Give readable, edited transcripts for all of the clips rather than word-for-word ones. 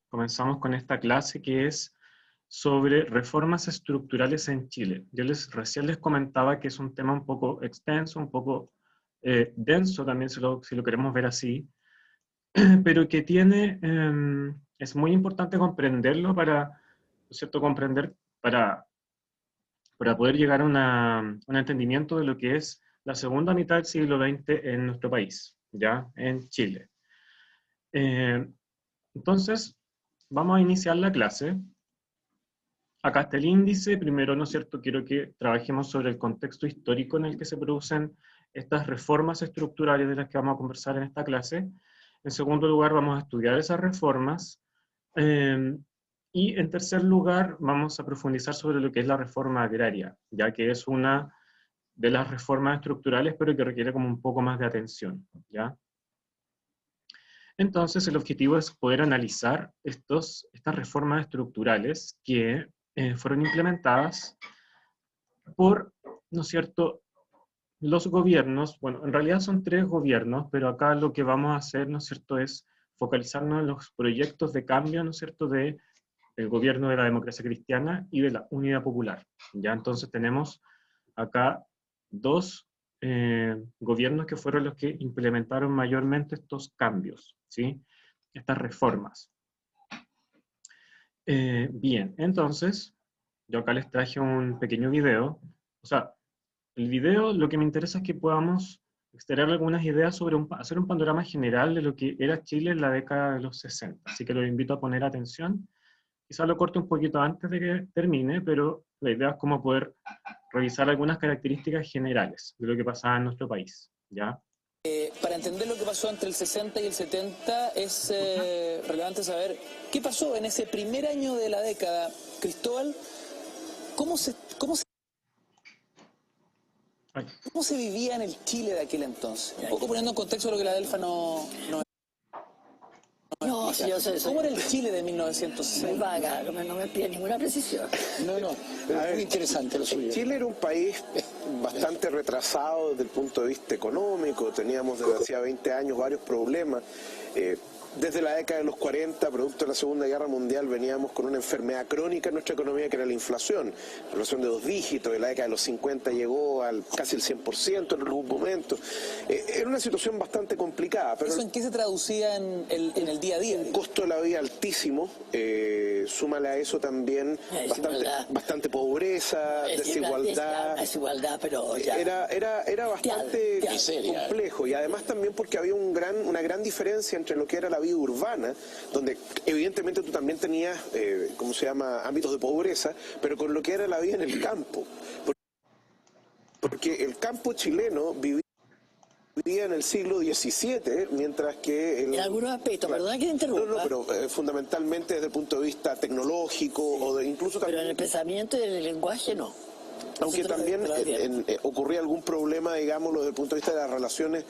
comenzamos con esta clase que es sobre reformas estructurales en Chile. Yo recién les comentaba que es un tema un poco extenso, un poco denso también, si lo queremos ver así, pero que es muy importante comprenderlo para, ¿no es cierto?, para poder llegar a un entendimiento de lo que es la segunda mitad del siglo XX en nuestro país, ¿ya? En Chile. Entonces, vamos a iniciar la clase. Acá está el índice. Primero, ¿no es cierto?, quiero que trabajemos sobre el contexto histórico en el que se producen estas reformas estructurales de las que vamos a conversar en esta clase. En segundo lugar, vamos a estudiar esas reformas. Y en tercer lugar, vamos a profundizar sobre lo que es la reforma agraria, ya que es una de las reformas estructurales, pero que requiere como un poco más de atención, ¿ya? Entonces, el objetivo es poder analizar estas reformas estructurales que fueron implementadas por, ¿no es cierto?, los gobiernos. Bueno, en realidad son 3 gobiernos, pero acá lo que vamos a hacer, ¿no es cierto?, es focalizarnos en los proyectos de cambio, ¿no es cierto?, del gobierno de la democracia cristiana y de la unidad popular. Ya entonces tenemos acá 2 gobiernos que fueron los que implementaron mayormente estos cambios, ¿sí?, estas reformas. Bien, entonces, yo acá les traje un pequeño video. O sea, el video, lo que me interesa es que podamos extraer algunas ideas sobre hacer un panorama general de lo que era Chile en la década de los 60. Así que los invito a poner atención. Quizá lo corte un poquito antes de que termine, pero la idea es cómo poder revisar algunas características generales de lo que pasaba en nuestro país, ¿ya? Para entender lo que pasó entre el 60 y el 70 es relevante saber qué pasó en ese primer año de la década. Cristóbal, ¿cómo se vivía en el Chile de aquel entonces? Un poco poniendo en contexto lo que la Delfa no sí, yo sé. ¿Cómo era el Chile de 1960? Muy vaga, no me pide ninguna precisión. No, es muy interesante lo suyo. Chile era un país bastante retrasado desde el punto de vista económico. Teníamos desde hacía 20 años varios problemas. Desde la década de los 40, producto de la Segunda Guerra Mundial, veníamos con una enfermedad crónica en nuestra economía que era la inflación. La inflación de 2 dígitos, en la década de los 50 llegó al casi el 100% en algún momento. Era una situación bastante complicada. Pero ¿Eso en qué se traducía en el día a día? Un costo de la vida altísimo, súmale a eso también bastante pobreza, desigualdad, pero ya. Era bastante complejo, y además también porque había una gran diferencia entre lo que era la vida urbana, donde evidentemente tú también tenías, ámbitos de pobreza, pero con lo que era la vida en el campo. Porque el campo chileno vivía en el siglo XVII, mientras que... En algunos aspectos, perdona que te interrumpa. No, pero fundamentalmente desde el punto de vista tecnológico, o incluso también... Pero en el pensamiento y en el lenguaje no. Aunque también ocurría algún problema, digámoslo, desde el punto de vista de las relaciones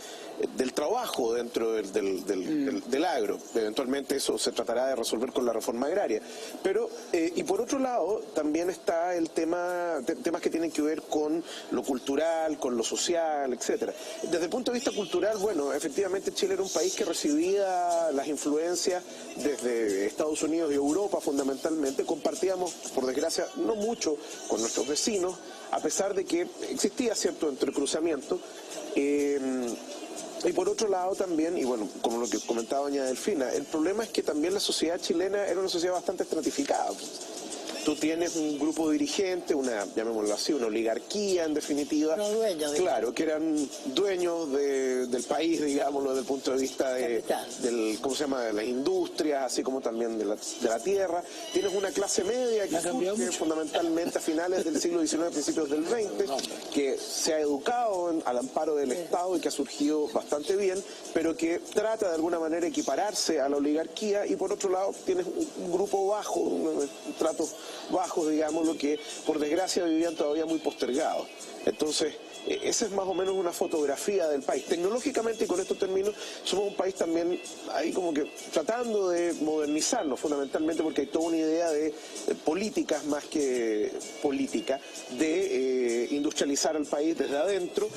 del trabajo dentro del agro. Eventualmente eso se tratará de resolver con la reforma agraria. Pero, y por otro lado, también está el temas que tienen que ver con lo cultural, con lo social, etcétera. Desde el punto de vista cultural, bueno, efectivamente Chile era un país que recibía las influencias desde Estados Unidos y Europa fundamentalmente. Compartíamos, por desgracia, no mucho con nuestros vecinos, a pesar de que existía cierto entrecruzamiento. Y por otro lado también, y bueno, como lo que comentaba doña Delfina, el problema es que también la sociedad chilena era una sociedad bastante estratificada. Tú tienes un grupo dirigente, llamémoslo así, una oligarquía en definitiva. No dueños. Claro, que eran dueños del país, digámoslo, desde el punto de vista de las industrias, así como también de la tierra. Tienes una clase media que surge fundamentalmente a finales del siglo XIX, principios del XX, que se ha educado al amparo del Estado y que ha surgido bastante bien, pero que trata de alguna manera equipararse a la oligarquía. Y por otro lado tienes un grupo bajo, un trato bajos, digámoslo, que por desgracia vivían todavía muy postergados. Entonces, esa es más o menos una fotografía del país. Tecnológicamente, y con estos términos, somos un país también ahí como que tratando de modernizarnos, fundamentalmente porque hay toda una idea de políticas más que política, de industrializar al país desde adentro,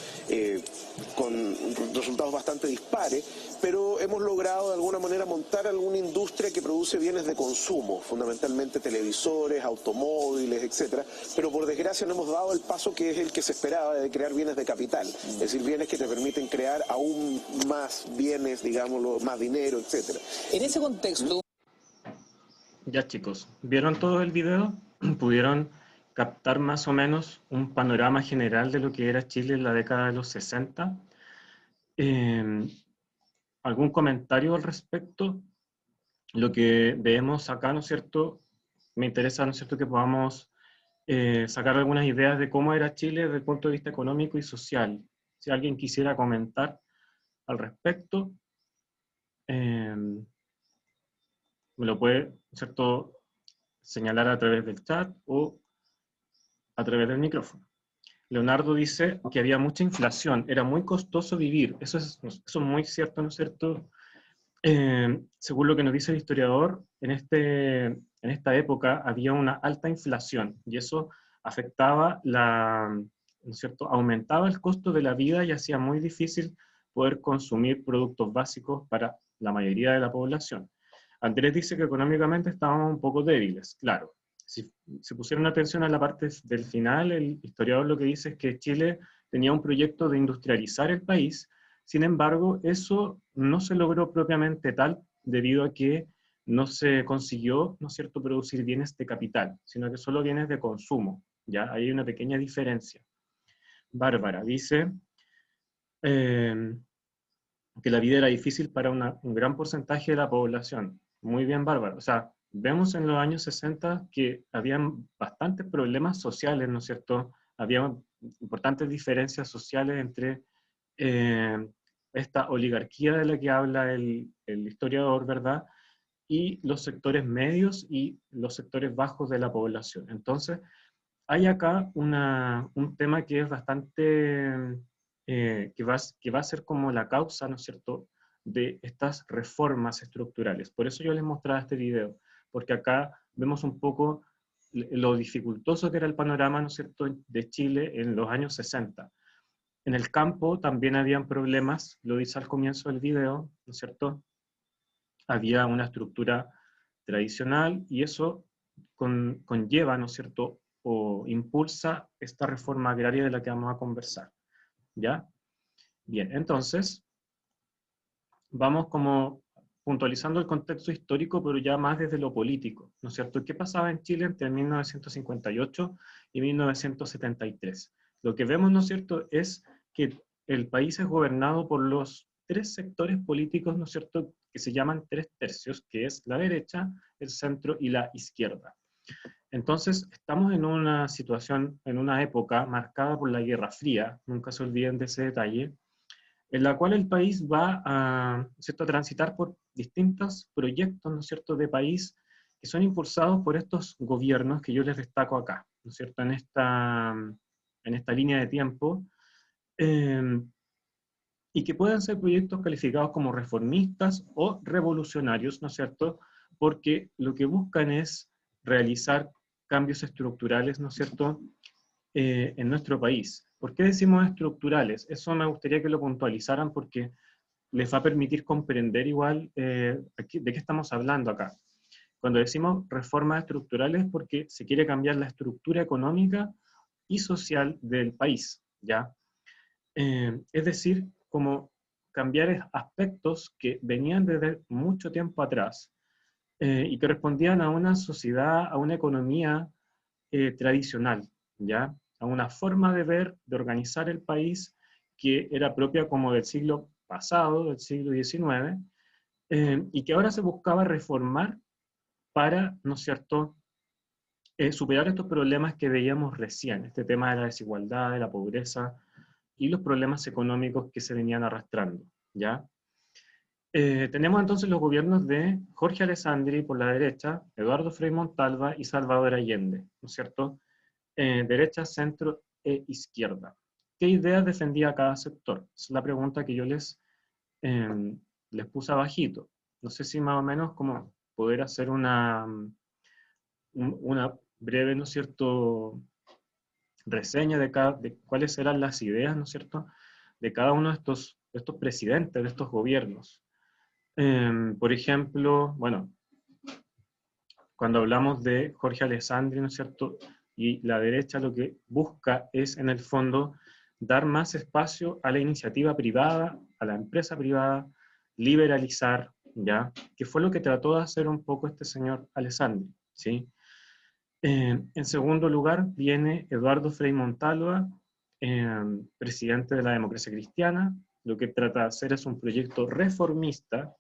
con resultados bastante dispares, pero hemos logrado de alguna manera montar alguna industria que produce bienes de consumo, fundamentalmente televisores, automóviles, etcétera, pero por desgracia no hemos dado el paso que es el que se esperaba de crear bienes de capital, es decir, bienes que te permiten crear aún más bienes, digámoslo, más dinero, etcétera. En ese contexto... Ya chicos, ¿vieron todo el video? ¿Pudieron captar más o menos un panorama general de lo que era Chile en la década de los 60? ¿Algún comentario al respecto? Lo que vemos acá, ¿no es cierto? Me interesa, ¿no es cierto?, que podamos sacar algunas ideas de cómo era Chile desde el punto de vista económico y social. Si alguien quisiera comentar al respecto, me lo puede, ¿no es cierto?, señalar a través del chat o a través del micrófono. Leonardo dice que había mucha inflación, era muy costoso vivir. Eso es muy cierto, ¿no es cierto? Según lo que nos dice el historiador, en esta época había una alta inflación y eso afectaba ¿no es cierto?, aumentaba el costo de la vida y hacía muy difícil poder consumir productos básicos para la mayoría de la población. Andrés dice que económicamente estábamos un poco débiles, claro. Si se pusieron atención a la parte del final, el historiador lo que dice es que Chile tenía un proyecto de industrializar el país. Sin embargo, eso no se logró propiamente tal debido a que no se consiguió, ¿no es cierto?, producir bienes de capital, sino que solo bienes de consumo. ¿Ya? Ahí hay una pequeña diferencia. Bárbara dice que la vida era difícil para un gran porcentaje de la población. Muy bien, Bárbara. O sea, vemos en los años 60 que habían bastantes problemas sociales, ¿no es cierto? Había importantes diferencias sociales entre esta oligarquía de la que habla el historiador, ¿verdad?, y los sectores medios y los sectores bajos de la población. Entonces, hay acá un tema que es bastante, que va a ser como la causa, ¿no es cierto?, de estas reformas estructurales. Por eso yo les mostraba este video, porque acá vemos un poco lo dificultoso que era el panorama, ¿no es cierto?, de Chile en los años 60. En el campo también habían problemas, lo dice al comienzo del video, ¿no es cierto? Había una estructura tradicional y eso conlleva, ¿no es cierto?, o impulsa esta reforma agraria de la que vamos a conversar. ¿Ya? Bien, entonces, vamos como puntualizando el contexto histórico, pero ya más desde lo político, ¿no es cierto? ¿Qué pasaba en Chile entre 1958 y 1973? Lo que vemos, ¿no es cierto?, es que el país es gobernado por los tres sectores políticos, ¿no es cierto?, que se llaman tres tercios, que es la derecha, el centro y la izquierda. Entonces, estamos en una situación, en una época marcada por la Guerra Fría, nunca se olviden de ese detalle, en la cual el país va a, ¿cierto?, a transitar por distintos proyectos, ¿no es cierto?, de país que son impulsados por estos gobiernos que yo les destaco acá, ¿no es cierto?, en esta línea de tiempo, y que pueden ser proyectos calificados como reformistas o revolucionarios, ¿no es cierto?, porque lo que buscan es realizar cambios estructurales, ¿no es cierto?, en nuestro país. ¿Por qué decimos estructurales? Eso me gustaría que lo puntualizaran porque les va a permitir comprender igual de qué estamos hablando acá. Cuando decimos reformas estructurales es porque se quiere cambiar la estructura económica y social del país, ¿ya? Es decir, como cambiar aspectos que venían desde mucho tiempo atrás y que respondían a una sociedad, a una economía tradicional, ¿ya? A una forma de ver, de organizar el país que era propia como del siglo pasado, del siglo XIX, y que ahora se buscaba reformar para, ¿no es cierto?, superar estos problemas que veíamos recién, este tema de la desigualdad, de la pobreza y los problemas económicos que se venían arrastrando, ¿ya? Tenemos entonces los gobiernos de Jorge Alessandri por la derecha, Eduardo Frei Montalva y Salvador Allende, ¿no es cierto?, derecha, centro e izquierda. ¿Qué ideas defendía cada sector? Es la pregunta que yo les puse abajito. No sé si más o menos como poder hacer una breve, ¿no es cierto?, reseña de cuáles eran las ideas, ¿no es cierto?, de cada uno de estos presidentes, de estos gobiernos. Por ejemplo, bueno, cuando hablamos de Jorge Alessandri, ¿no es cierto? Y la derecha lo que busca es, en el fondo, dar más espacio a la iniciativa privada, a la empresa privada, liberalizar, ¿ya? Que fue lo que trató de hacer un poco este señor Alessandri, ¿sí? En segundo lugar viene Eduardo Frei Montalva, presidente de la Democracia Cristiana. Lo que trata de hacer es un proyecto reformista,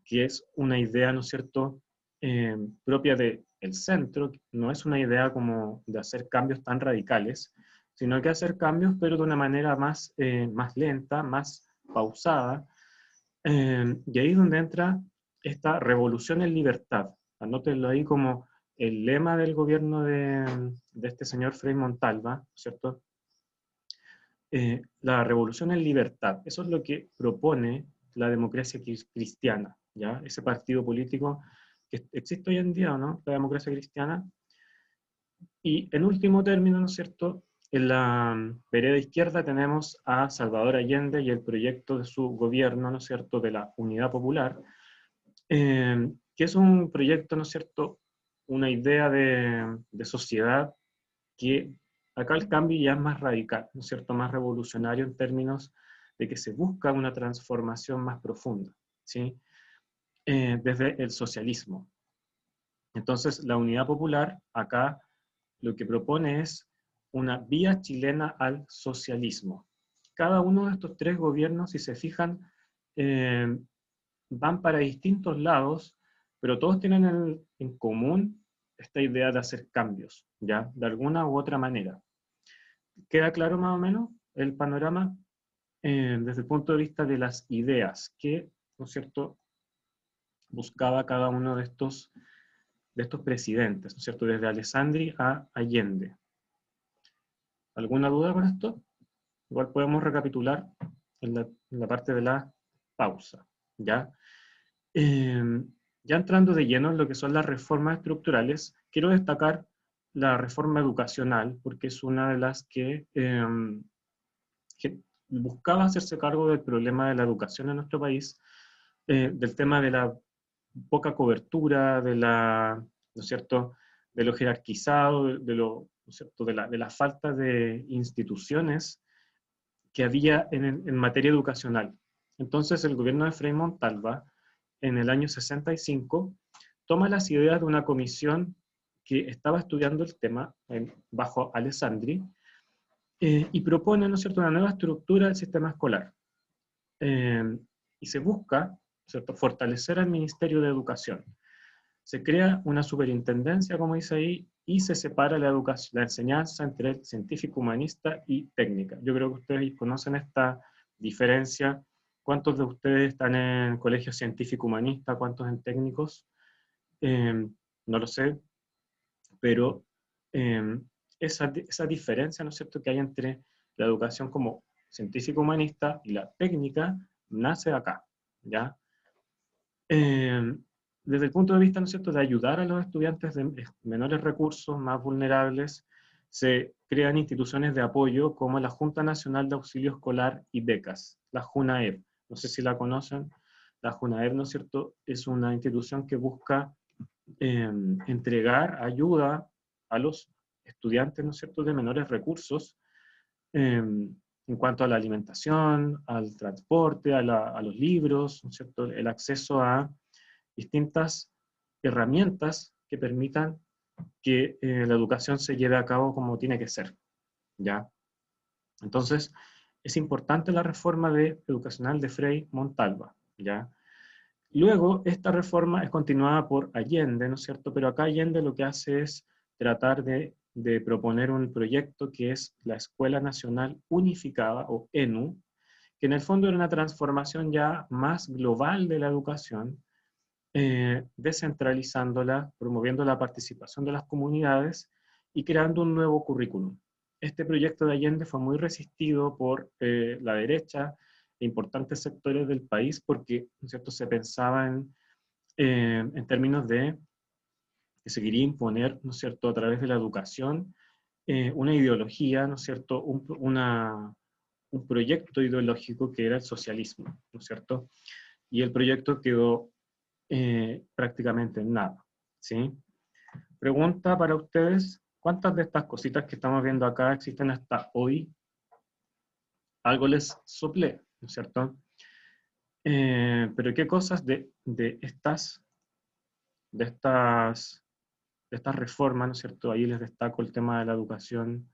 que es una idea, ¿no es cierto?, propia del centro. No es una idea como de hacer cambios tan radicales, sino que hacer cambios, pero de una manera más lenta, más pausada. Y ahí es donde entra esta revolución en libertad. Anótenlo ahí como el lema del gobierno de este señor Frei Montalva, ¿cierto? La revolución en libertad. Eso es lo que propone la democracia cristiana, ¿ya? Ese partido político que existe hoy en día, ¿no? La democracia cristiana. Y en último término, ¿no es cierto?, en la vereda izquierda tenemos a Salvador Allende y el proyecto de su gobierno, ¿no es cierto?, de la Unidad Popular, que es un proyecto, ¿no es cierto?, una idea de sociedad que acá el cambio ya es más radical, ¿no es cierto?, más revolucionario en términos de que se busca una transformación más profunda, ¿sí?, desde el socialismo. Entonces, la Unidad Popular acá lo que propone es una vía chilena al socialismo. Cada uno de estos tres gobiernos, si se fijan, van para distintos lados, pero todos tienen en común esta idea de hacer cambios, ¿ya? De alguna u otra manera. ¿Queda claro más o menos el panorama desde el punto de vista de las ideas que, ¿no es cierto?, buscaba cada uno de estos presidentes, ¿no es cierto?, desde Alessandri a Allende. ¿Alguna duda con esto? Igual podemos recapitular en la parte de la pausa, ¿ya? Ya entrando de lleno en lo que son las reformas estructurales, quiero destacar la reforma educacional, porque es una de las que buscaba hacerse cargo del problema de la educación en nuestro país, del tema de la poca cobertura, ¿no es cierto?, de lo jerarquizado, ¿no es cierto?, de la falta de instituciones que había en materia educacional. Entonces el gobierno de Frei Montalva, en el año 65, toma las ideas de una comisión que estaba estudiando el tema bajo Alessandri, y propone, ¿no es cierto?, una nueva estructura del sistema escolar. Y se busca, ¿cierto?, fortalecer al Ministerio de Educación. Se crea una superintendencia, como dice ahí, y se separa la enseñanza entre el científico, humanista y técnica. Yo creo que ustedes conocen esta diferencia. ¿Cuántos de ustedes están en colegio científico humanista? ¿Cuántos en técnicos? No lo sé, pero esa diferencia, ¿no es cierto?, que hay entre la educación como científico humanista y la técnica, nace acá, ¿ya? Desde el punto de vista, ¿no es cierto?, de ayudar a los estudiantes de menores recursos, más vulnerables, se crean instituciones de apoyo como la Junta Nacional de Auxilio Escolar y Becas, la JUNAEB. No sé si la conocen. La JUNAEB, ¿no es cierto?, es una institución que busca entregar ayuda a los estudiantes, ¿no es cierto?, de menores recursos, en cuanto a la alimentación, al transporte, a los libros, ¿no es cierto?, el acceso a distintas herramientas que permitan que la educación se lleve a cabo como tiene que ser, ¿ya? Entonces, es importante la reforma educacional de Frei Montalva, ¿ya? Luego, esta reforma es continuada por Allende, ¿no es cierto? Pero acá Allende lo que hace es tratar de proponer un proyecto que es la Escuela Nacional Unificada, o ENU, que en el fondo era una transformación ya más global de la educación, descentralizándola, promoviendo la participación de las comunidades y creando un nuevo currículum. Este proyecto de Allende fue muy resistido por la derecha e importantes sectores del país porque, ¿no es cierto?, se pensaba en términos de que se quería imponer, ¿no es cierto?, a través de la educación, una ideología, ¿no es cierto?, un proyecto ideológico que era el socialismo, ¿no es cierto? y el proyecto quedó prácticamente en nada, ¿sí? Pregunta para ustedes, ¿cuántas de estas cositas que estamos viendo acá existen hasta hoy? Algo les soplé, ¿no es cierto? Pero ¿qué cosas de estas reformas, ¿no es cierto? Ahí les destaco el tema de la educación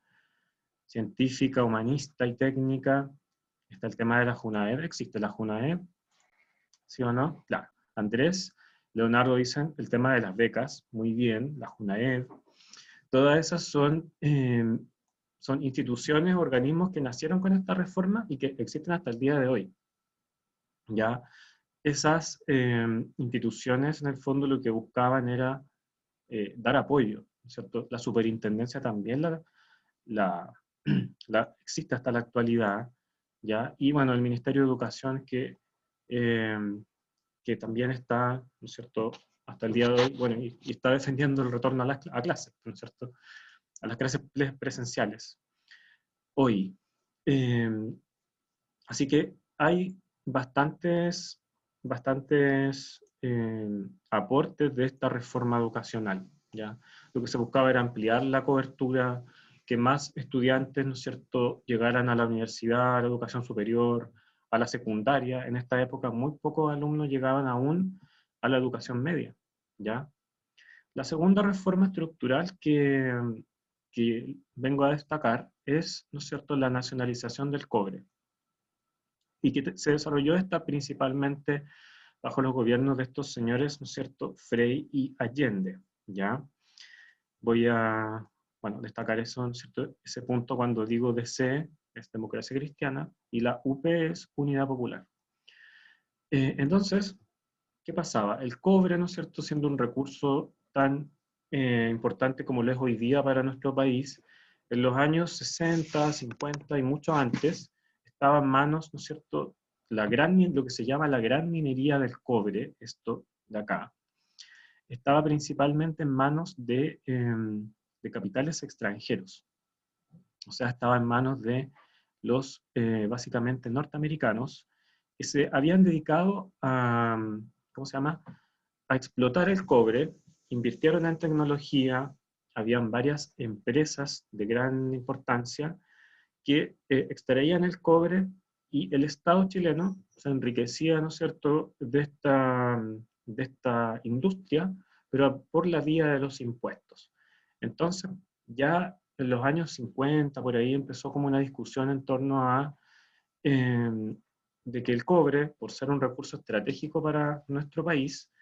científica, humanista y técnica. Está el tema de la JUNAED. ¿Existe la JUNAED? ¿Sí o no? Claro. Andrés, Leonardo dicen el tema de las becas. Muy bien, la JUNAED. Todas esas son instituciones, organismos que nacieron con esta reforma y que existen hasta el día de hoy. ¿Ya? Esas instituciones, en el fondo, lo que buscaban era dar apoyo, ¿no es cierto? La superintendencia también existe hasta la actualidad, ¿ya? Y bueno, el Ministerio de Educación que también está, ¿no es cierto?, hasta el día de hoy, bueno, y está defendiendo el retorno a clases, ¿no es cierto?, a las clases presenciales, hoy. Así que hay bastantes aportes de esta reforma educacional, ¿ya? Lo que se buscaba era ampliar la cobertura, que más estudiantes, ¿no es cierto?, llegaran a la universidad, a la educación superior, a la secundaria. En esta época muy pocos alumnos llegaban aún a la educación media, ¿ya? La segunda reforma estructural que vengo a destacar es, ¿no es cierto?, la nacionalización del cobre, y que se desarrolló esta principalmente bajo los gobiernos de estos señores, ¿no es cierto?, Frei y Allende, ¿ya? Voy a, bueno, destacar eso, ¿no es cierto?, ese punto cuando digo DC es democracia cristiana y la UP es unidad popular. Entonces, ¿qué pasaba? El cobre, ¿no es cierto?, siendo un recurso tan importante como lo es hoy día para nuestro país, en los años 60, 50 y mucho antes, estaba en manos, ¿no es cierto?, lo que se llama la gran minería del cobre, esto de acá, estaba principalmente en manos de capitales extranjeros. O sea, estaba en manos de los, básicamente, norteamericanos, que se habían dedicado a, ¿cómo se llama?, a explotar el cobre, invirtieron en tecnología, habían varias empresas de gran importancia que extraían el cobre, y el Estado chileno se enriquecía, ¿no es cierto?, de esta industria, pero por la vía de los impuestos. Entonces, ya en los años 50, por ahí, empezó como una discusión en torno a de que el cobre, por ser un recurso estratégico para nuestro país,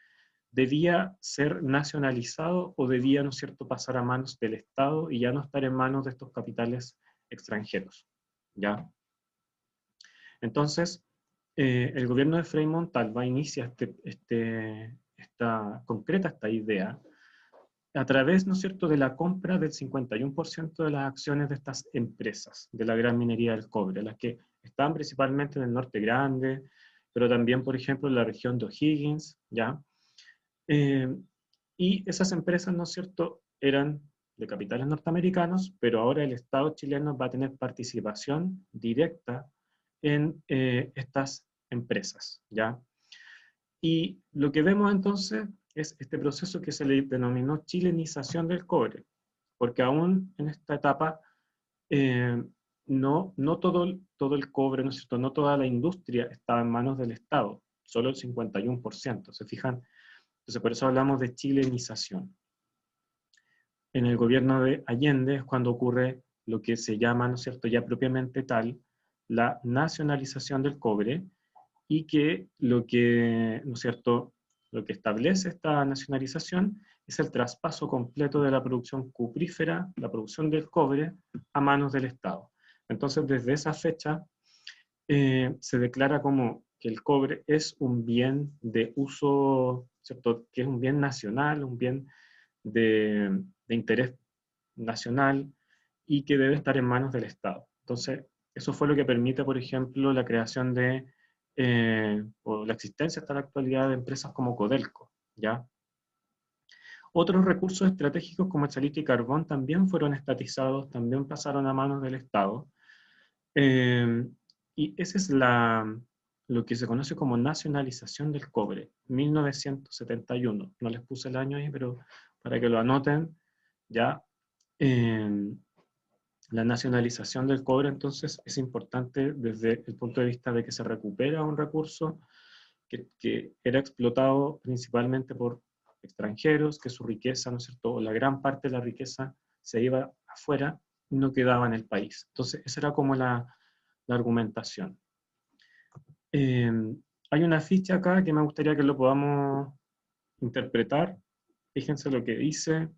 debía ser nacionalizado o debía, ¿no es cierto?, pasar a manos del Estado y ya no estar en manos de estos capitales extranjeros, ¿ya? Entonces, el gobierno de Frei Montalva inicia esta idea a través, ¿no es cierto?, de la compra del 51% de las acciones de estas empresas, de la gran minería del cobre, las que estaban principalmente en el Norte Grande, pero también, por ejemplo, en la región de O'Higgins, ¿ya? Y esas empresas, ¿no es cierto?, eran de capitales norteamericanos, pero ahora el Estado chileno va a tener participación directa en estas empresas, ¿ya? Y lo que vemos entonces es este proceso que se le denominó chilenización del cobre, porque aún en esta etapa no todo el cobre, ¿no es cierto?, no toda la industria estaba en manos del Estado, solo el 51%, ¿se fijan? Entonces por eso hablamos de chilenización. En el gobierno de Allende es cuando ocurre lo que se llama, ¿no es cierto?, ya propiamente tal, la nacionalización del cobre, y que lo que, ¿no es cierto?, lo que establece esta nacionalización es el traspaso completo de la producción cuprífera, la producción del cobre, a manos del Estado. Entonces, desde esa fecha, se declara como que el cobre es un bien de uso, ¿cierto?, que es un bien nacional, un bien de interés nacional, y que debe estar en manos del Estado. Entonces, eso fue lo que permite, por ejemplo, la creación de o la existencia hasta la actualidad de empresas como Codelco, ¿ya? Otros recursos estratégicos como el salitre y carbón también fueron estatizados, también pasaron a manos del Estado. Y esa es lo que se conoce como nacionalización del cobre, 1971. No les puse el año ahí, pero para que lo anoten, ya. La nacionalización del cobre, entonces, es importante desde el punto de vista de que se recupera un recurso que era explotado principalmente por extranjeros, que su riqueza, ¿no es cierto?, o la gran parte de la riqueza se iba afuera y no quedaba en el país. Entonces, esa era como la argumentación. Hay una ficha acá que me gustaría que lo podamos interpretar. Fíjense lo que dice,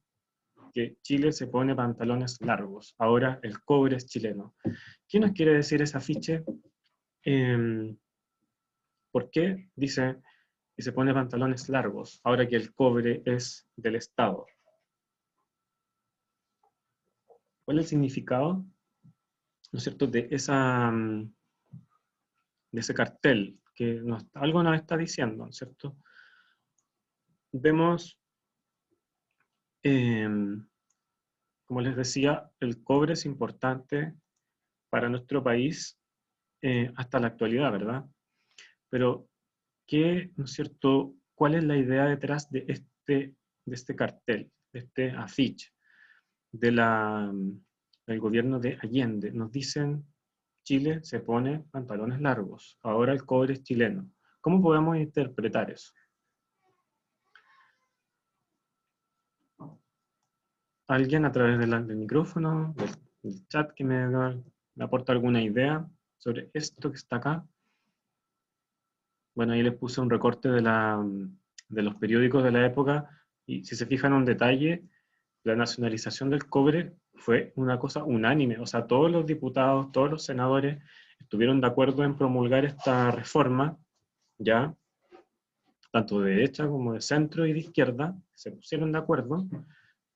que Chile se pone pantalones largos. Ahora el cobre es chileno. ¿Qué nos quiere decir ese afiche? ¿Por qué dice que se pone pantalones largos ahora que el cobre es del Estado? ¿Cuál es el significado, ¿no es cierto?, de ese cartel que algo nos está diciendo, ¿no es cierto? Vemos, como les decía, el cobre es importante para nuestro país hasta la actualidad, ¿verdad? Pero, ¿no es cierto? ¿Cuál es la idea detrás de este cartel, de este afiche, del gobierno de Allende? Nos dicen, Chile se pone pantalones largos, ahora el cobre es chileno. ¿Cómo podemos interpretar eso? ¿Alguien a través del micrófono, del chat, que me aporta alguna idea sobre esto que está acá? Bueno, ahí les puse un recorte de los periódicos de la época, y si se fijan un detalle, la nacionalización del cobre fue una cosa unánime. O sea, todos los diputados, todos los senadores estuvieron de acuerdo en promulgar esta reforma, ya, tanto de derecha como de centro y de izquierda, se pusieron de acuerdo,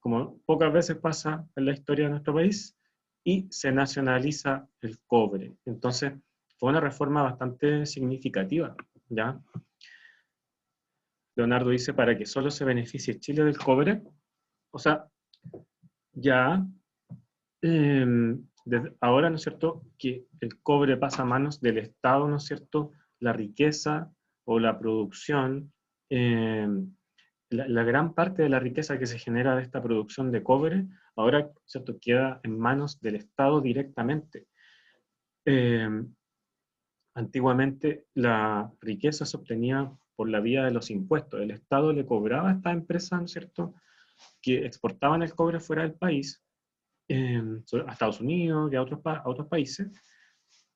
como pocas veces pasa en la historia de nuestro país, y se nacionaliza el cobre. Entonces, fue una reforma bastante significativa, ¿ya? Leonardo dice, para que solo se beneficie Chile del cobre. O sea, ya, desde ahora, ¿no es cierto?, que el cobre pasa a manos del Estado, ¿no es cierto?, la riqueza o la producción, la gran parte de la riqueza que se genera de esta producción de cobre, ahora, ¿cierto?, queda en manos del Estado directamente. Antiguamente la riqueza se obtenía por la vía de los impuestos. El Estado le cobraba a estas empresas, ¿no es cierto?, que exportaban el cobre fuera del país, a Estados Unidos y a otros países,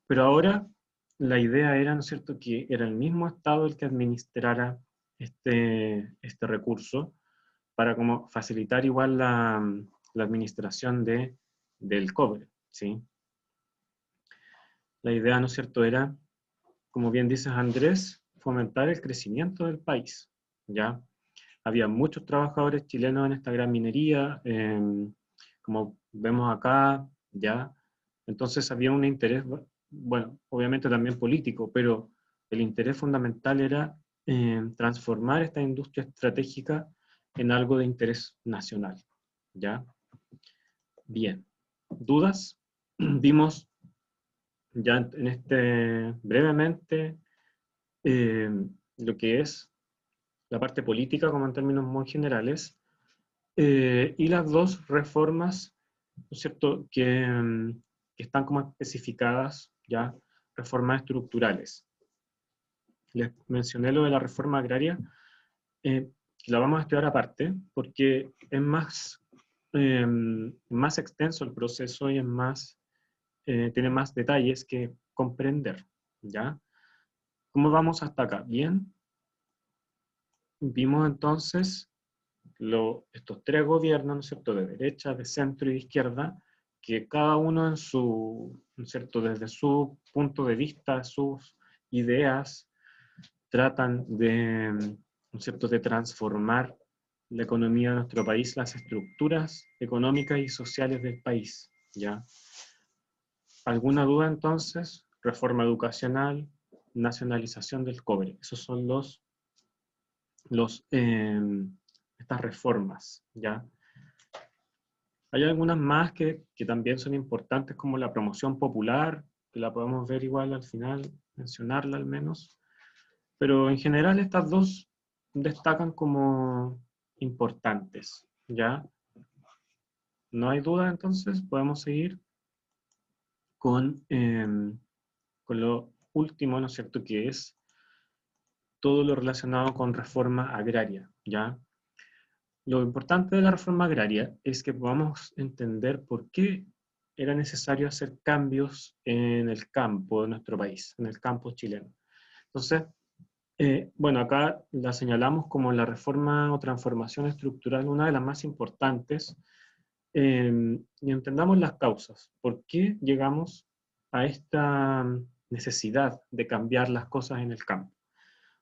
pero ahora la idea era, ¿no es cierto?, que era el mismo Estado el que administrara este recurso para como facilitar igual la administración del cobre, ¿sí? La idea, ¿no es cierto?, era, como bien dices, Andrés, fomentar el crecimiento del país, ¿ya? Había muchos trabajadores chilenos en esta gran minería, como vemos acá, ¿ya? Entonces había un interés, bueno, obviamente también político, pero el interés fundamental era transformar esta industria estratégica en algo de interés nacional, ¿ya? Bien. ¿Dudas? Vimos ya brevemente lo que es la parte política, como en términos muy generales, y las dos reformas, ¿no es cierto?, que están como especificadas ya, reformas estructurales. Les mencioné lo de la reforma agraria, la vamos a estudiar aparte, porque es más extenso el proceso y tiene más detalles que comprender, ¿ya? ¿Cómo vamos hasta acá? Bien. Vimos entonces estos tres gobiernos, ¿no es cierto?, de derecha, de centro y de izquierda, que cada uno ¿no es cierto?, desde su punto de vista, sus ideas, tratan ¿no es cierto?, de transformar la economía de nuestro país, las estructuras económicas y sociales del país, ¿ya? ¿Alguna duda entonces? Reforma educacional, nacionalización del cobre. Esos son estas reformas, ¿ya? Hay algunas más que también son importantes, como la promoción popular, que la podemos ver igual al final, mencionarla al menos. Pero en general estas dos destacan como importantes, ¿ya? No hay duda, entonces podemos seguir con lo último, ¿no es cierto?, que es todo lo relacionado con reforma agraria, ¿ya? Lo importante de la reforma agraria es que podamos entender por qué era necesario hacer cambios en el campo de nuestro país, en el campo chileno. Entonces, bueno, acá la señalamos como la reforma o transformación estructural, una de las más importantes, y entendamos las causas. ¿Por qué llegamos a esta necesidad de cambiar las cosas en el campo?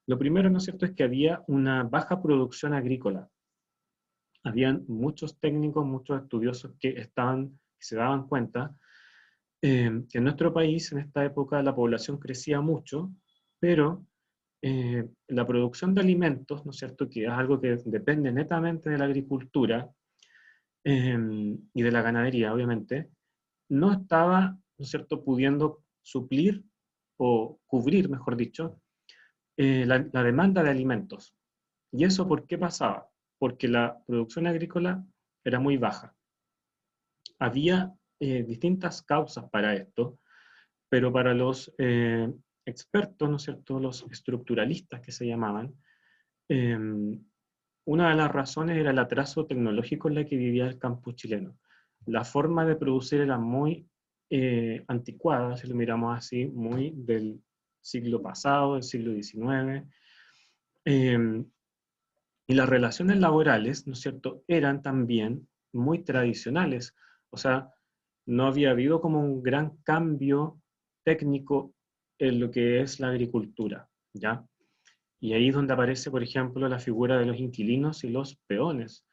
Lo primero, ¿no es cierto?, es que había una baja producción agrícola. Habían muchos técnicos, muchos estudiosos que se daban cuenta que en nuestro país, en esta época, la población crecía mucho, pero la producción de alimentos, ¿no es cierto?, que es algo que depende netamente de la agricultura y de la ganadería, obviamente, no estaba, ¿no es cierto?, pudiendo suplir o cubrir, mejor dicho, la demanda de alimentos. ¿Y eso por qué pasaba? Porque la producción agrícola era muy baja. Había distintas causas para esto, pero para los expertos, ¿no es cierto?, los estructuralistas que se llamaban, una de las razones era el atraso tecnológico en la que vivía el campo chileno. La forma de producir era muy anticuada, si lo miramos así, muy del siglo pasado, del siglo XIX, y las relaciones laborales, ¿no es cierto?, eran también muy tradicionales. O sea, no había habido como un gran cambio técnico en lo que es la agricultura, ¿ya? Y ahí es donde aparece, por ejemplo, la figura de los inquilinos y los peones.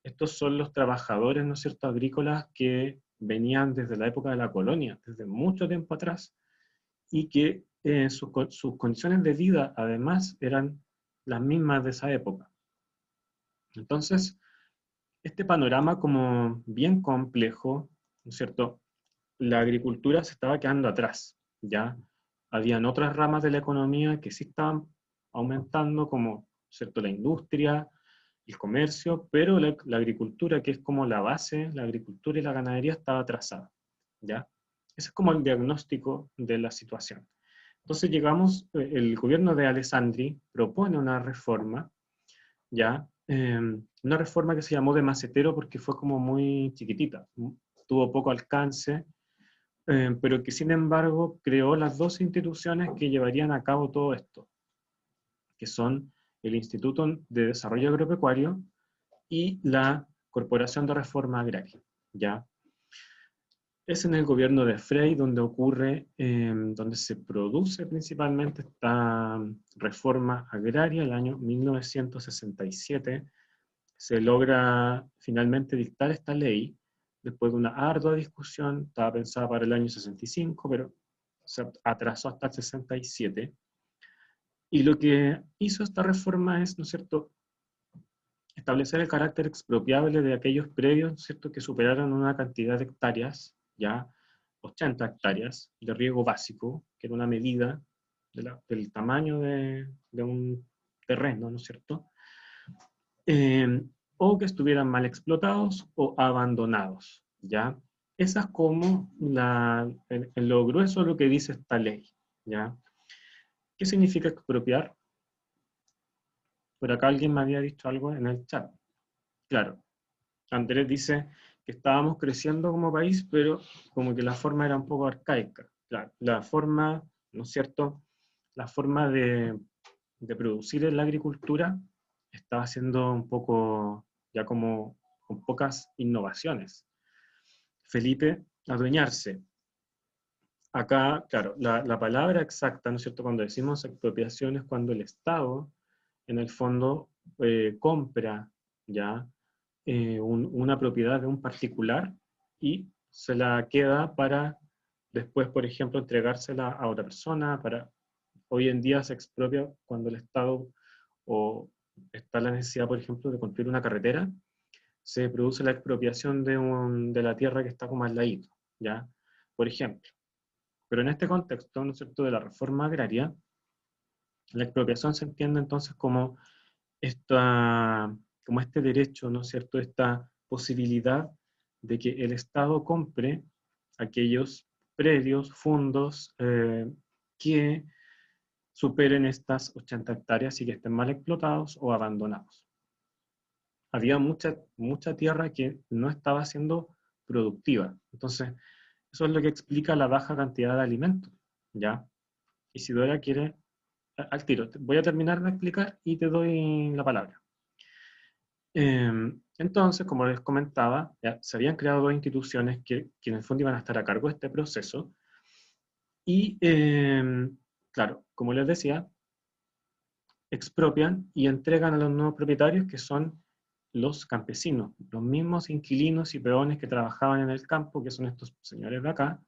Estos son los trabajadores, ¿no es cierto?, agrícolas que venían desde la época de la colonia, desde mucho tiempo atrás, y que sus condiciones de vida, además, eran las mismas de esa época. Entonces, este panorama como bien complejo, ¿no es cierto? La agricultura se estaba quedando atrás, ¿ya? Habían otras ramas de la economía que sí estaban aumentando, como, ¿cierto?, la industria, el comercio, pero la agricultura, que es como la base, la agricultura y la ganadería estaba atrasada, ¿ya? Ese es como el diagnóstico de la situación. Entonces llegamos, el gobierno de Alessandri propone una reforma, ¿ya? Una reforma que se llamó de macetero porque fue como muy chiquitita, tuvo poco alcance, pero que sin embargo creó las dos instituciones que llevarían a cabo todo esto, que son el Instituto de Desarrollo Agropecuario y la Corporación de Reforma Agraria, ¿ya? Es en el gobierno de Frei donde ocurre, donde se produce principalmente esta reforma agraria. El año 1967 se logra finalmente dictar esta ley, después de una ardua discusión. Estaba pensada para el año 65, pero se atrasó hasta el 67. Y lo que hizo esta reforma es, ¿no es cierto?, establecer el carácter expropiable de aquellos predios, ¿no es cierto?, que superaran una cantidad de hectáreas, ya 80 hectáreas de riego básico, que era una medida del tamaño de un terreno, ¿no es cierto?, o que estuvieran mal explotados o abandonados, ¿ya? Esa es como en lo grueso lo que dice esta ley, ¿ya? ¿Qué significa expropiar? Por acá alguien me había dicho algo en el chat. Claro, Andrés dice que estábamos creciendo como país, pero como que la forma era un poco arcaica. Claro, la forma, ¿no es cierto?, la forma de producir en la agricultura estaba siendo un poco, ya como con pocas innovaciones. Felipe, adueñarse. Acá, claro, la palabra exacta, ¿no es cierto?, cuando decimos expropiación es cuando el Estado, en el fondo, compra, ¿ya?, una propiedad de un particular y se la queda para después, por ejemplo, entregársela a otra persona. Hoy en día se expropia cuando el Estado o está la necesidad, por ejemplo, de construir una carretera, se produce la expropiación de la tierra que está como al ladito, ¿ya? Por ejemplo. Pero en este contexto, ¿no es cierto?, de la reforma agraria, la expropiación se entiende entonces como, como este derecho, ¿no es cierto?, esta posibilidad de que el Estado compre aquellos predios, fondos, que superen estas 80 hectáreas y que estén mal explotados o abandonados. Había mucha tierra que no estaba siendo productiva. Entonces, eso es lo que explica la baja cantidad de alimentos, ¿ya? Isidora quiere, al tiro, voy a terminar de explicar y te doy la palabra. Entonces, como les comentaba, ya se habían creado dos instituciones que en el fondo iban a estar a cargo de este proceso, y, claro, como les decía, expropian y entregan a los nuevos propietarios, que son los campesinos, los mismos inquilinos y peones que trabajaban en el campo, que son estos señores de acá.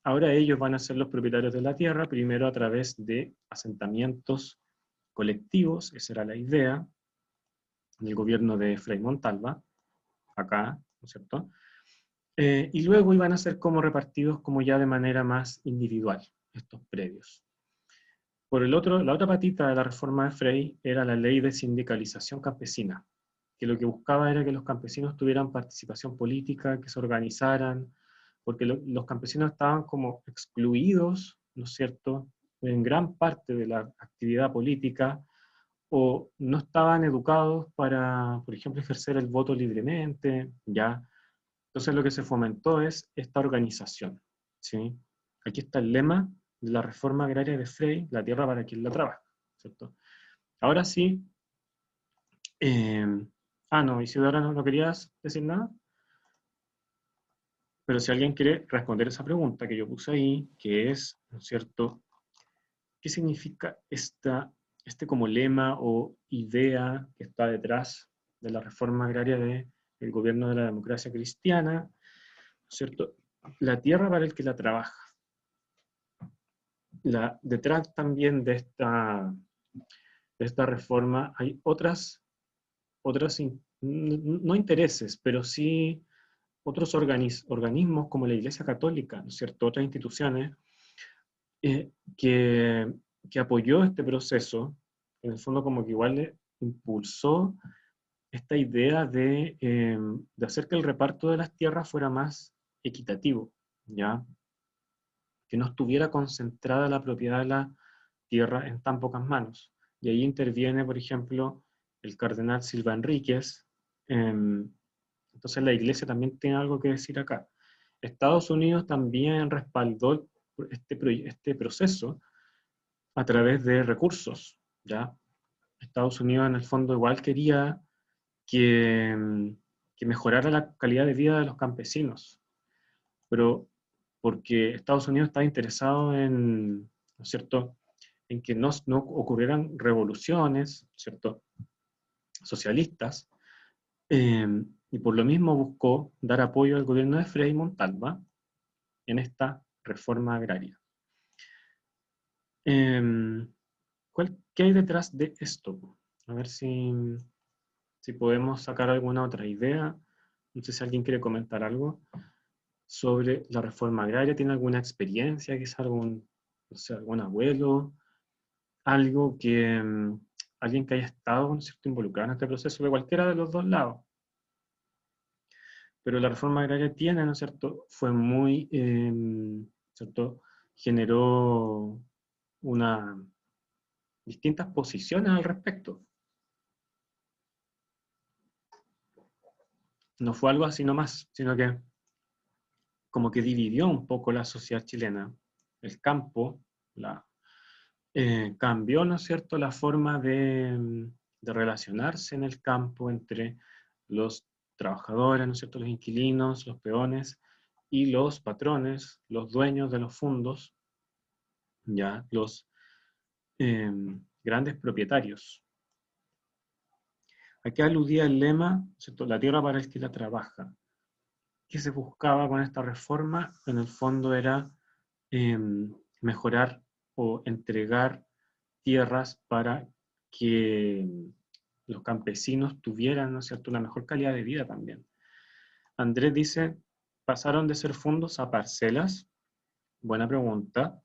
Ahora ellos van a ser los propietarios de la tierra, primero a través de asentamientos colectivos, esa era la idea del gobierno de Frei Montalva, acá, ¿no es cierto? Y luego iban a ser como repartidos como ya de manera más individual, estos predios. Por el otro, la otra patita de la reforma de Frei era la ley de sindicalización campesina, que lo que buscaba era que los campesinos tuvieran participación política, que se organizaran, porque los campesinos estaban como excluidos, ¿no es cierto?, en gran parte de la actividad política, o no estaban educados para, por ejemplo, ejercer el voto libremente, ¿ya? Entonces lo que se fomentó es esta organización, ¿sí? Aquí está el lema de la reforma agraria de Frei: la tierra para quien la trabaja, ¿cierto? Ahora sí, no, Isidora, ¿no querías decir nada? Pero si alguien quiere responder esa pregunta que yo puse ahí, que es, ¿no es cierto?, ¿qué significa este como lema o idea que está detrás de la reforma agraria del gobierno de la democracia cristiana? ¿No es cierto? La tierra para el que la trabaja. Detrás también de esta reforma hay otras no intereses, pero sí otros organismos como la Iglesia Católica, ¿no es cierto?, otras instituciones, que apoyó este proceso, en el fondo como que igual le impulsó esta idea de hacer que el reparto de las tierras fuera más equitativo, ¿ya? Que no estuviera concentrada la propiedad de la tierra en tan pocas manos. Y ahí interviene, por ejemplo, el cardenal Silva Enríquez. Entonces la Iglesia también tiene algo que decir acá. Estados Unidos también respaldó este proceso a través de recursos, ¿ya? Estados Unidos en el fondo igual quería que mejorara la calidad de vida de los campesinos, pero porque Estados Unidos estaba interesado en, ¿no es cierto?, en que no ocurrieran revoluciones, ¿cierto?, socialistas, y por lo mismo buscó dar apoyo al gobierno de Frei Montalva en esta reforma agraria. ¿Qué hay detrás de esto? A ver si podemos sacar alguna otra idea. No sé si alguien quiere comentar algo sobre la reforma agraria. ¿Tiene alguna experiencia? Quizá algún abuelo, algo que alguien que haya estado, ¿no es cierto?, involucrado en este proceso de cualquiera de los dos lados. Pero la reforma agraria tiene, ¿no es cierto?, fue muy, ¿cierto?, generó distintas posiciones al respecto. No fue algo así nomás, sino que como que dividió un poco la sociedad chilena. El campo cambió, ¿no es cierto?, la forma de relacionarse en el campo entre los trabajadores, ¿no es cierto?, los inquilinos, los peones, y los patrones, los dueños de los fondos, ya, los grandes propietarios. ¿A qué aludía el lema? ¿Cierto? La tierra para el que la trabaja. ¿Qué se buscaba con esta reforma? En el fondo era mejorar o entregar tierras para que los campesinos tuvieran, ¿no es cierto?, una mejor calidad de vida también. Andrés dice, pasaron de ser fondos a parcelas. buena pregunta.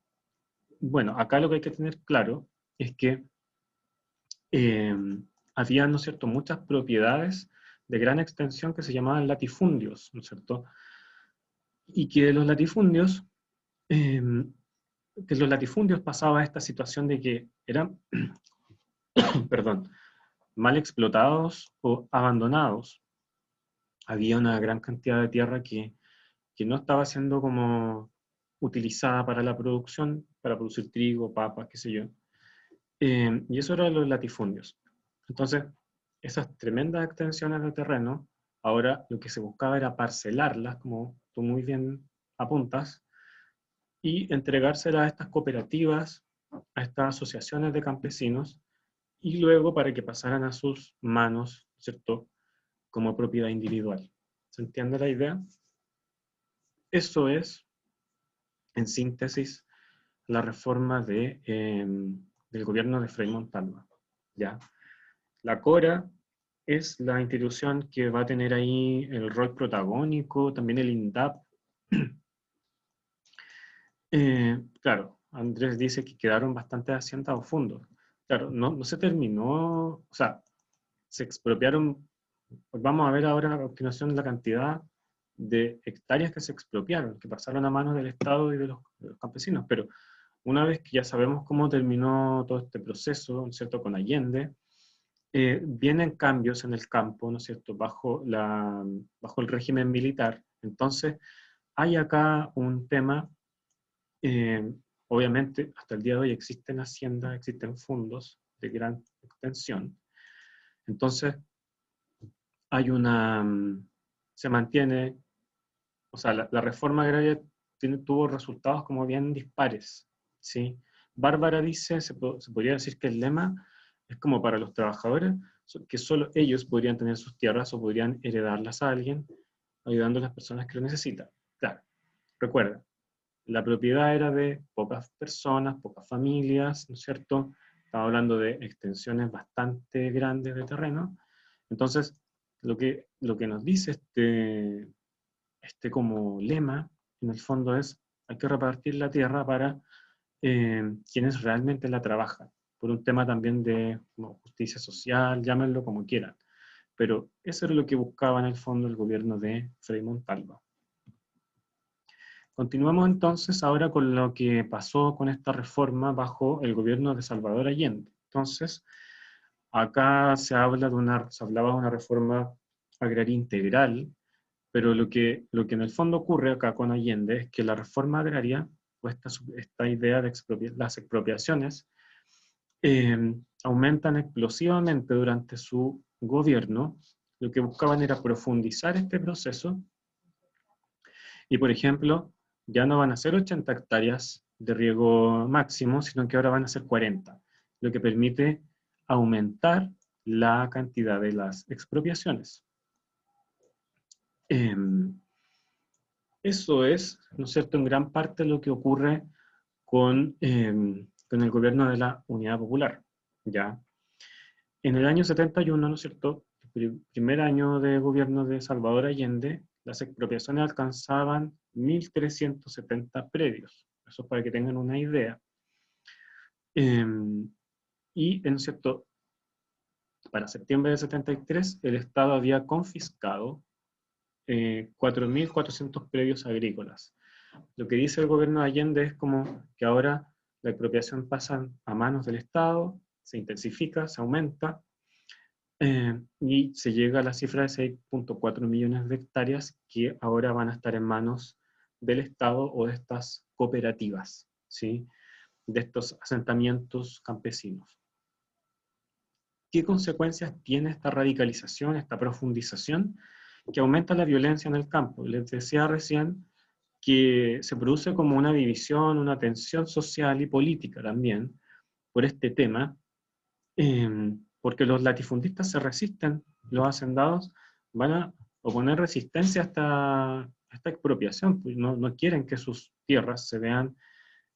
Bueno, acá lo que hay que tener claro es que había, ¿no es cierto?, muchas propiedades de gran extensión que se llamaban latifundios, ¿no es cierto? Y que los latifundios pasaba esta situación de que eran, perdón, mal explotados o abandonados. Había una gran cantidad de tierra que no estaba siendo como utilizada para la producción, para producir trigo, papas, qué sé yo. Y eso eran los latifundios. Entonces, esas tremendas extensiones de terreno, ahora lo que se buscaba era parcelarlas, como tú muy bien apuntas, y entregárselas a estas cooperativas, a estas asociaciones de campesinos, y luego para que pasaran a sus manos, ¿cierto?, como propiedad individual. ¿Se entiende la idea? Eso es, en síntesis, la reforma del gobierno de Frei Montalva. ¿Ya? La CORA es la institución que va a tener ahí el rol protagónico, también el INDAP. Claro, Andrés dice que quedaron bastantes haciendas o fondos. Claro, no se terminó, o sea, se expropiaron. Vamos a ver ahora a continuación la cantidad de hectáreas que se expropiaron, que pasaron a manos del Estado y de los campesinos, pero una vez que ya sabemos cómo terminó todo este proceso, ¿no es cierto?, con Allende, vienen cambios en el campo, ¿no es cierto?, bajo el régimen militar. Entonces, hay acá un tema, obviamente, hasta el día de hoy existen haciendas, existen fondos de gran extensión. Entonces, se mantiene, o sea, la reforma agraria tuvo resultados como bien dispares, ¿sí? Bárbara dice, se podría decir que el lema es como para los trabajadores, que solo ellos podrían tener sus tierras o podrían heredarlas a alguien, ayudando a las personas que lo necesitan. Claro, recuerda, la propiedad era de pocas personas, pocas familias, ¿no es cierto? Estaba hablando de extensiones bastante grandes de terreno. Entonces, lo que nos dice este como lema, en el fondo es, hay que repartir la tierra para quienes realmente la trabajan, por un tema también de justicia social, llámenlo como quieran. Pero eso era lo que buscaba en el fondo el gobierno de Frei Montalva. Continuamos entonces ahora con lo que pasó con esta reforma bajo el gobierno de Salvador Allende. Entonces, acá se hablaba de una reforma agraria integral, pero lo que en el fondo ocurre acá con Allende es que la reforma agraria, o esta idea de las expropiaciones, aumentan explosivamente durante su gobierno. Lo que buscaban era profundizar este proceso y, por ejemplo, ya no van a ser 80 hectáreas de riego máximo, sino que ahora van a ser 40, lo que permite aumentar la cantidad de las expropiaciones. Eso es, ¿no es cierto?, en gran parte lo que ocurre con el gobierno de la Unidad Popular, ¿ya? En el año 71, ¿no es cierto?, el primer año de gobierno de Salvador Allende, las expropiaciones alcanzaban 1.370 predios. Eso para que tengan una idea. Y, ¿no es cierto?, para septiembre de 73, el Estado había confiscado 4.400 predios agrícolas. Lo que dice el gobierno de Allende es como que ahora la expropiación pasa a manos del Estado, se intensifica, se aumenta, y se llega a la cifra de 6.4 millones de hectáreas que ahora van a estar en manos del Estado o de estas cooperativas, ¿sí?, de estos asentamientos campesinos. ¿Qué consecuencias tiene esta radicalización, esta profundización? Que aumenta la violencia en el campo. Les decía recién que se produce como una división, una tensión social y política también por este tema, porque los latifundistas se resisten, los hacendados van a oponer resistencia a esta expropiación, pues no quieren que sus tierras se vean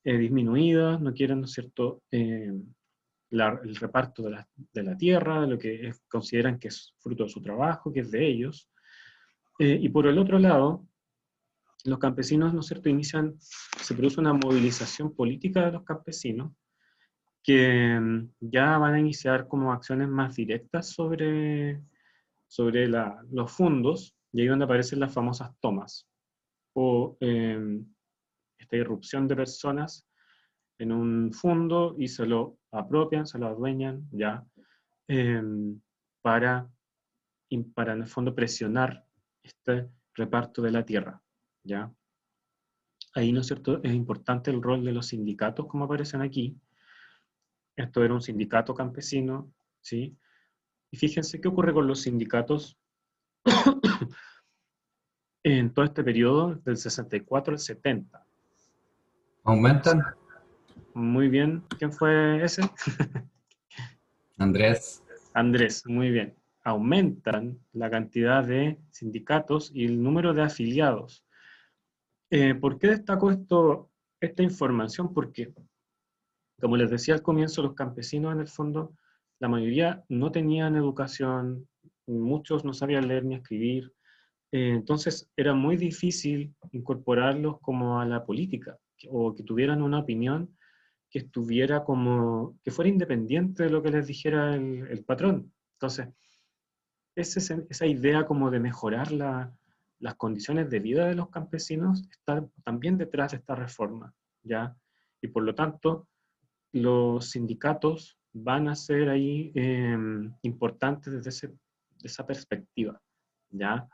disminuidas, no quieren, ¿no es cierto?, el reparto de la tierra, de lo que consideran que es fruto de su trabajo, que es de ellos. Y por el otro lado, los campesinos, ¿no es cierto?, se produce una movilización política de los campesinos que ya van a iniciar como acciones más directas sobre los fondos, y ahí donde aparecen las famosas tomas, o esta irrupción de personas en un fondo y se lo apropian, se lo adueñan, ya, para en el fondo presionar este reparto de la tierra, ¿ya? Ahí, ¿no es cierto?, es importante el rol de los sindicatos, como aparecen aquí. Esto era un sindicato campesino, ¿sí? Y fíjense qué ocurre con los sindicatos en todo este periodo, del 64 al 70. ¿Aumentan? Muy bien. ¿Quién fue ese? Andrés. Andrés, muy bien. Aumentan la cantidad de sindicatos y el número de afiliados. ¿Por qué destaco esta información? Porque, como les decía al comienzo, los campesinos en el fondo, la mayoría no tenían educación, muchos no sabían leer ni escribir, entonces era muy difícil incorporarlos como a la política, o que tuvieran una opinión que estuviera como, que fuera independiente de lo que les dijera el patrón. Entonces, esa idea como de mejorar las condiciones de vida de los campesinos está también detrás de esta reforma, ¿ya? Y por lo tanto, los sindicatos van a ser ahí importantes desde esa perspectiva, ¿ya?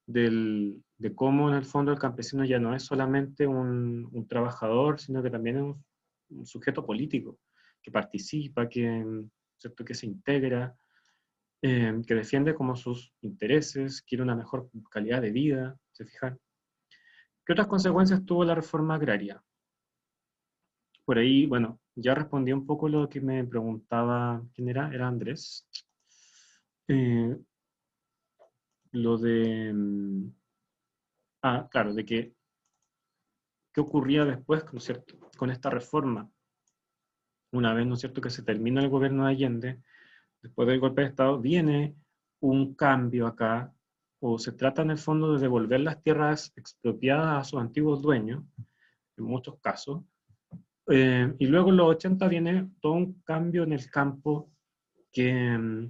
De cómo en el fondo el campesino ya no es solamente un trabajador, sino que también es un sujeto político, que participa, ¿cierto?, que se integra, que defiende como sus intereses, quiere una mejor calidad de vida, ¿se fijan? ¿Qué otras consecuencias tuvo la reforma agraria? Por ahí, bueno, ya respondí un poco lo que me preguntaba, ¿quién era? Era Andrés. Lo de... claro, de que qué ocurría después, ¿no es cierto?, con esta reforma. Una vez, ¿no es cierto?, que se termina el gobierno de Allende, después del golpe de Estado, viene un cambio acá, o se trata en el fondo de devolver las tierras expropiadas a sus antiguos dueños, en muchos casos, y luego en los 80 viene todo un cambio en el campo, que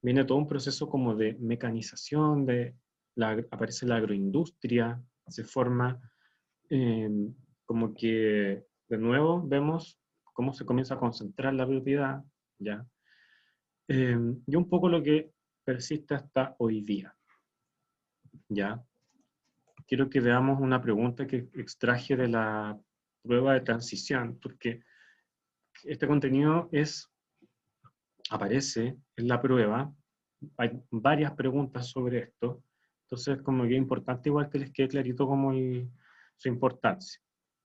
viene todo un proceso como de mecanización, aparece la agroindustria, se forma como que de nuevo vemos cómo se comienza a concentrar la propiedad, ¿ya? Y un poco lo que persiste hasta hoy día, ¿ya? Quiero que veamos una pregunta que extraje de la prueba de transición, porque este contenido aparece en la prueba, hay varias preguntas sobre esto, entonces como que es importante igual que les quede clarito como su importancia.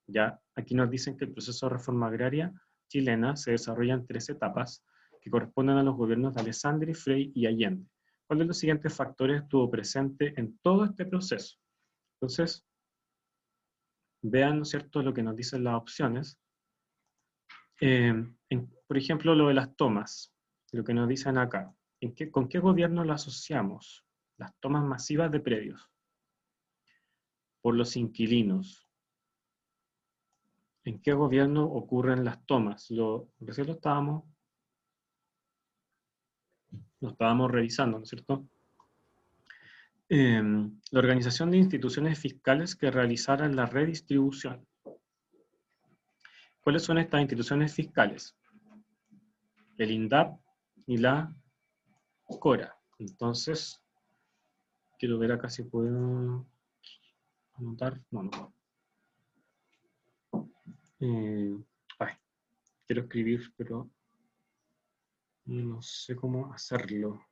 Ya aquí nos dicen que el proceso de reforma agraria chilena se desarrolla en 3 etapas que corresponden a los gobiernos de Alessandri, Frei y Allende. ¿Cuál de los siguientes factores estuvo presente en todo este proceso? Entonces, vean, ¿no es cierto?, lo que nos dicen las opciones. Por ejemplo, lo de las tomas, lo que nos dicen acá. ¿Con qué gobierno lo asociamos? Las tomas masivas de predios. Por los inquilinos. ¿En qué gobierno ocurren las tomas? Recién lo estábamos revisando, ¿no es cierto? La organización de instituciones fiscales que realizaran la redistribución. ¿Cuáles son estas instituciones fiscales? El INDAP y la CORA. Entonces, quiero ver acá si puedo anotar. No puedo. Quiero escribir, pero no sé cómo hacerlo.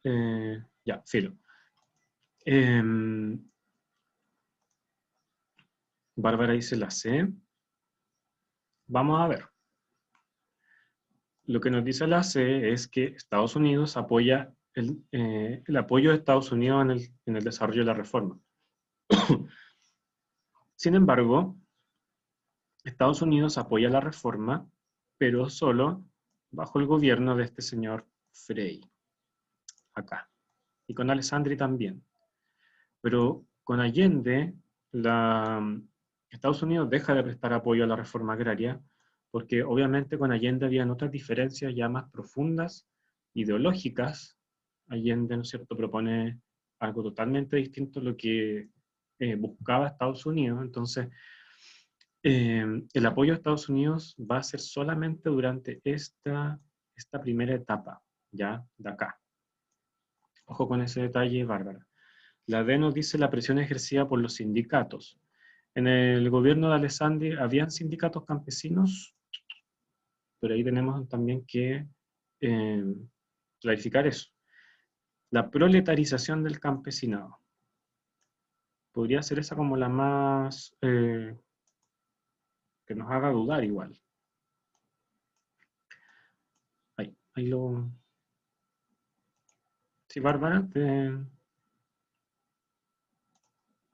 Ya, filo. Bárbara dice la C. Vamos a ver. Lo que nos dice la C es que Estados Unidos apoya el apoyo de Estados Unidos en el desarrollo de la reforma. Sin embargo, Estados Unidos apoya la reforma, pero solo bajo el gobierno de este señor Frei, acá. Y con Alessandri también. Pero Con Allende, Estados Unidos deja de prestar apoyo a la reforma agraria, porque obviamente con Allende habían otras diferencias ya más profundas, ideológicas. Allende, ¿no es cierto?, propone algo totalmente distinto a lo que buscaba Estados Unidos. Entonces, el apoyo a Estados Unidos va a ser solamente durante esta primera etapa, ya, de acá. Ojo con ese detalle, Bárbara. La D nos dice la presión ejercida por los sindicatos. En el gobierno de Alessandri habían sindicatos campesinos, pero ahí tenemos también que clarificar eso. La proletarización del campesinado. Podría ser esa como la más que nos haga dudar igual. Ahí lo... Sí, Bárbara,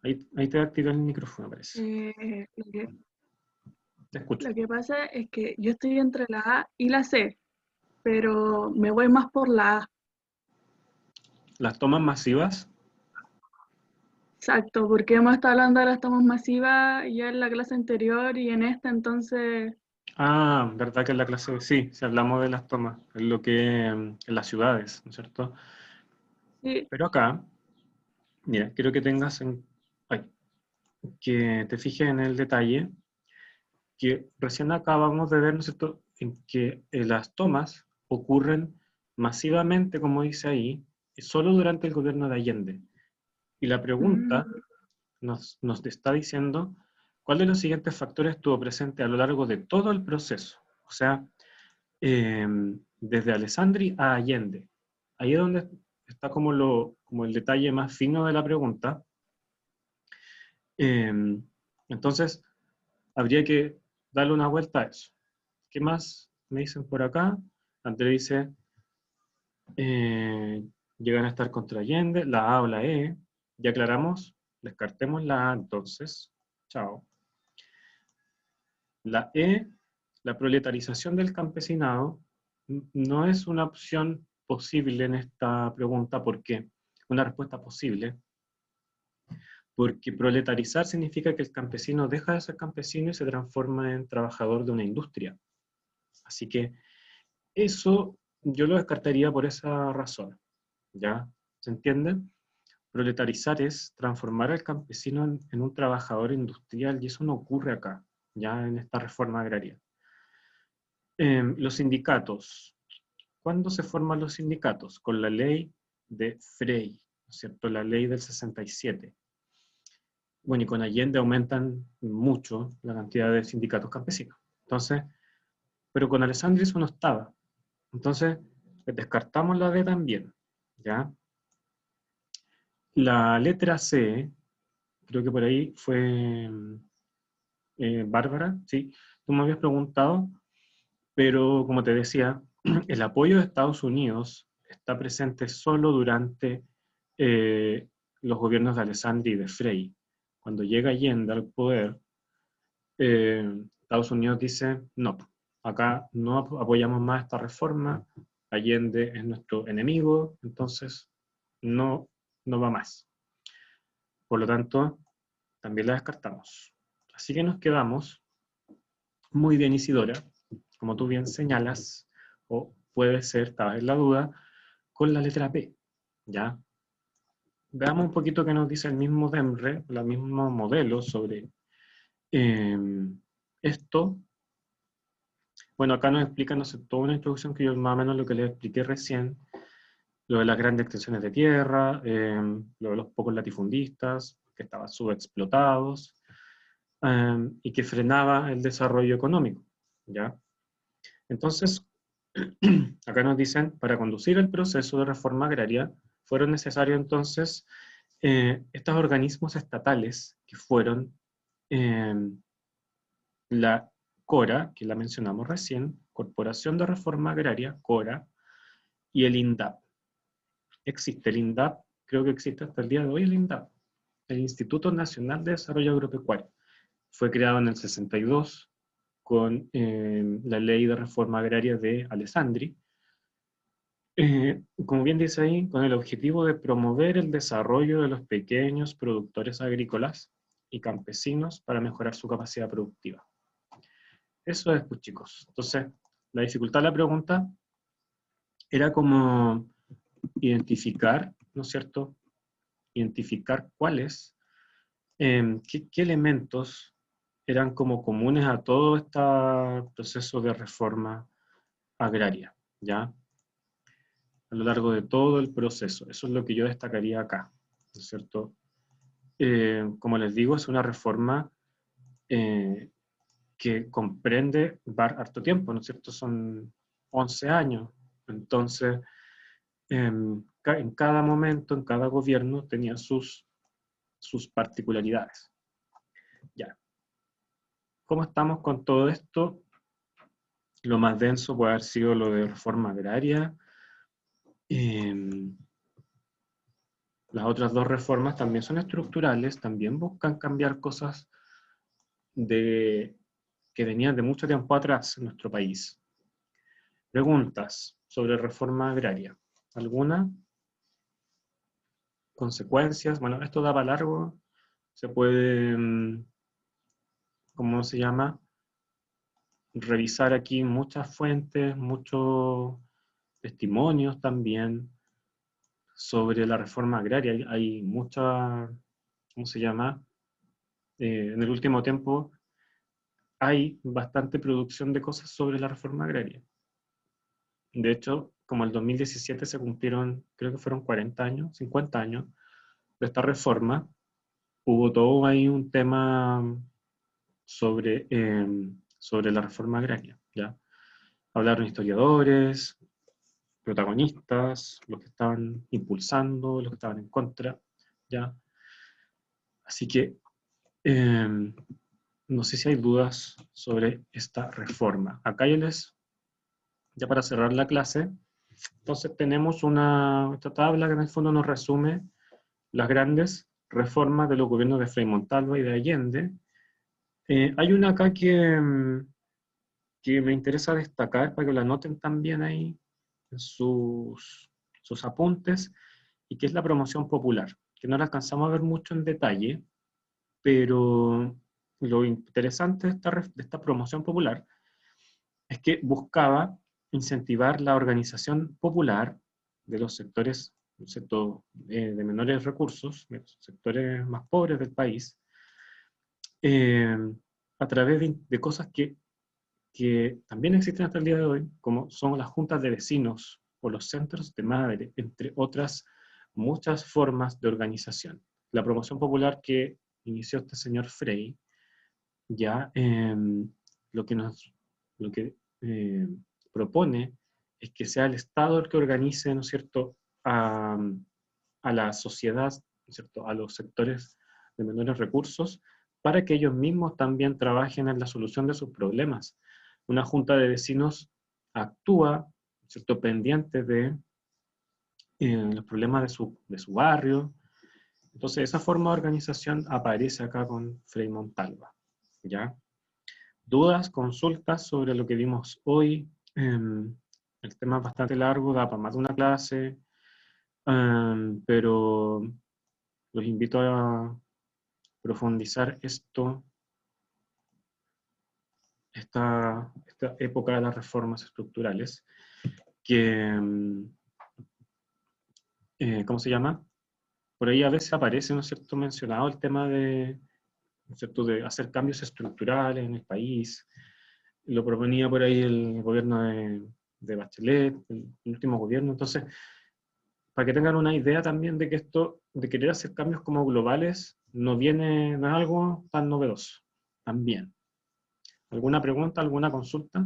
ahí te activa el micrófono, parece. Te escucho. Lo que pasa es que yo estoy entre la A y la C, pero me voy más por la A. Las tomas masivas. Exacto, porque hemos estado hablando de las tomas masivas ya en la clase anterior y en esta, entonces... Ah, verdad que en la clase, sí, si hablamos de las tomas, en lo que en las ciudades, ¿no es cierto? Sí. Pero acá, mira, quiero que que te fijes en el detalle, que recién acabamos de ver, ¿no es cierto?, en que las tomas ocurren masivamente, como dice ahí, solo durante el gobierno de Allende. Y la pregunta nos está diciendo cuál de los siguientes factores estuvo presente a lo largo de todo el proceso. O sea, desde Alessandri a Allende. Ahí es donde está como el detalle más fino de la pregunta. Entonces, habría que darle una vuelta a eso. ¿Qué más me dicen por acá? André dice, llegan a estar contra Allende, la A o la E. Ya aclaramos, descartemos la A entonces. Chao. La E, la proletarización del campesinado, no es una opción posible en esta pregunta. ¿Por qué? Una respuesta posible. Porque proletarizar significa que el campesino deja de ser campesino y se transforma en trabajador de una industria. Así que eso yo lo descartaría por esa razón. ¿Ya? ¿Se entiende? Proletarizar es transformar al campesino en un trabajador industrial, y eso no ocurre acá, ya en esta reforma agraria. Los sindicatos. ¿Cuándo se forman los sindicatos? Con la ley de Frey, ¿no es cierto? La ley del 67. Bueno, y con Allende aumentan mucho la cantidad de sindicatos campesinos. Entonces, pero con Alessandri eso no estaba. Entonces, descartamos la D también, ¿ya? La letra C, creo que por ahí fue Bárbara, sí, tú me habías preguntado, pero como te decía, el apoyo de Estados Unidos está presente solo durante los gobiernos de Alessandri y de Frey. Cuando llega Allende al poder, Estados Unidos dice, no, acá no apoyamos más esta reforma, Allende es nuestro enemigo, entonces no va más. Por lo tanto, también la descartamos. Así que nos quedamos, muy bien Isidora, como tú bien señalas, o puede ser, estabas en la duda, con la letra P, ¿ya? Veamos un poquito qué nos dice el mismo DEMRE, el mismo modelo sobre esto. Bueno, acá nos explican, no sé, toda una introducción que yo más o menos lo que les expliqué recién, lo de las grandes extensiones de tierra, lo de los pocos latifundistas, que estaban subexplotados, y que frenaba el desarrollo económico, ¿ya? Entonces, acá nos dicen, para conducir el proceso de reforma agraria, fueron necesarios entonces estos organismos estatales que fueron la CORA, que la mencionamos recién, Corporación de Reforma Agraria, CORA, y el INDAP. Existe el INDAP, creo que existe hasta el día de hoy el INDAP, el Instituto Nacional de Desarrollo Agropecuario. Fue creado en el 62 con la Ley de Reforma Agraria de Alessandri, como bien dice ahí, con el objetivo de promover el desarrollo de los pequeños productores agrícolas y campesinos para mejorar su capacidad productiva. Eso es, pues chicos. Entonces, la dificultad de la pregunta era como identificar, ¿no es cierto? Identificar cuáles, qué elementos eran como comunes a todo este proceso de reforma agraria, ¿ya? A lo largo de todo el proceso. Eso es lo que yo destacaría acá, ¿no es cierto? Como les digo, es una reforma que comprende harto tiempo, ¿no es cierto? Son 11 años. Entonces, en cada momento, en cada gobierno, tenía sus particularidades. Ya. ¿Cómo estamos con todo esto? Lo más denso puede haber sido lo de reforma agraria. Las otras dos reformas también son estructurales, también buscan cambiar cosas que venían de mucho tiempo atrás en nuestro país. Preguntas sobre reforma agraria. ¿Alguna? ¿Consecuencias? Bueno, esto da para largo. Se puede, ¿cómo se llama? Revisar aquí muchas fuentes, muchos testimonios también sobre la reforma agraria. Hay mucha, ¿cómo se llama? En el último tiempo hay bastante producción de cosas sobre la reforma agraria. De hecho, como el 2017 se cumplieron, creo que fueron 40 años, 50 años de esta reforma, hubo todo ahí un tema sobre, sobre la reforma agraria, ¿ya? Hablaron historiadores, protagonistas, los que estaban impulsando, los que estaban en contra, ¿ya? Así que, no sé si hay dudas sobre esta reforma. Acá yo ya para cerrar la clase, entonces tenemos esta tabla que en el fondo nos resume las grandes reformas de los gobiernos de Frei Montalva y de Allende. Hay una acá que me interesa destacar para que la anoten también ahí en sus apuntes, y que es la promoción popular, que no la alcanzamos a ver mucho en detalle, pero lo interesante de esta promoción popular es que buscaba incentivar la organización popular de los sectores de menores recursos, de los sectores más pobres del país, a través de cosas que también existen hasta el día de hoy, como son las juntas de vecinos o los centros de madre, entre otras muchas formas de organización. La promoción popular que inició este señor Frei, ya lo que propone es que sea el Estado el que organice, ¿no es cierto?, a la sociedad, ¿no es cierto?, a los sectores de menores recursos, para que ellos mismos también trabajen en la solución de sus problemas. Una junta de vecinos actúa, ¿no es cierto?, pendiente de los problemas de su barrio. Entonces, esa forma de organización aparece acá con Frei Montalva, ¿ya? ¿Dudas, consultas sobre lo que vimos hoy? El tema es bastante largo, da para más de una clase, pero los invito a profundizar esta época de las reformas estructurales, que, ¿cómo se llama? Por ahí a veces aparece, ¿no es cierto?, mencionado el tema ¿no es cierto?, de hacer cambios estructurales en el país. Lo proponía por ahí el gobierno de Bachelet, el último gobierno. Entonces, para que tengan una idea también de que esto, de querer hacer cambios como globales, no es algo tan novedoso, también. ¿Alguna pregunta, alguna consulta?